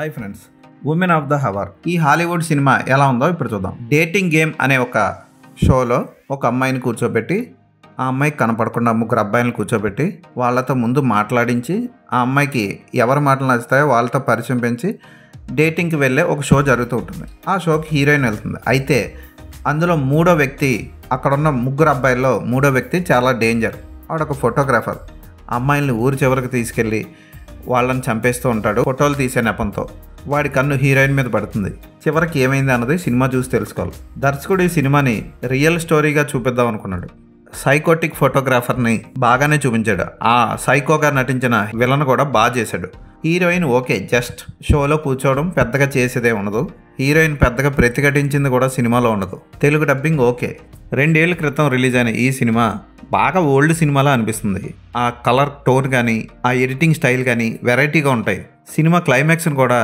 Hi friends, woman of the hour ఈ Hollywood cinema ఎలా ఉందో ఇప్పుడు చూద్దాం. డేటింగ్ గేమ్ అనే ఒక షోలో ఒక అమ్మాయిని కూర్చోబెట్టి ఆ అమ్మాయికి కనపడకుండా ముగ్గురు అబ్బాయిలను కూర్చోబెట్టి వాళ్ళతో ముందు మాట్లాడించి ఆ అమ్మాయికి ఎవరి మాటలు నచ్చుతాయో వాళ్ళతో పరిచయం పెంచి డేటింగ్కి వెళ్ళే ఒక షో జరుగుతూ ఉంటుంది. ఆ షోకి హీరోయిన్ వెళ్తుంది. అయితే అందులో మూడో వ్యక్తి, అక్కడున్న ముగ్గురు అబ్బాయిల్లో మూడో వ్యక్తి చాలా డేంజర్. వాడొక ఫోటోగ్రాఫర్. అమ్మాయిల్ని ఊరి చివరికి తీసుకెళ్ళి వాళ్ళని చంపేస్తూ ఉంటాడు ఫోటోలు తీసే నెపంతో. వాడి కన్ను హీరోయిన్ మీద పడుతుంది. చివరికి ఏమైంది అన్నది సినిమా చూసి తెలుసుకోవాలి. దర్శకుడు ఈ సినిమాని రియల్ స్టోరీగా చూపిద్దాం అనుకున్నాడు. సైకోటిక్ ఫోటోగ్రాఫర్ని బాగానే చూపించాడు. ఆ సైకోగా నటించిన విలన్ కూడా బాగా చేశాడు. హీరోయిన్ ఓకే, జస్ట్ షోలో కూర్చోవడం, పెద్దగా చేసేదే ఉండదు. హీరోయిన్ పెద్దగా ప్రతిఘటించింది కూడా సినిమాలో ఉండదు. Telugu dubbing okay. 2 ఏళ్ల క్రితం రిలీజ్ అయిన ఈ సినిమా బాగా ఓల్డ్ సినిమాలా అనిపిస్తుంది. ఆ కలర్ టోన్ కానీ ఆ ఎడిటింగ్ స్టైల్ కానీ వెరైటీగా ఉంటాయి. సినిమా క్లైమాక్స్ని కూడా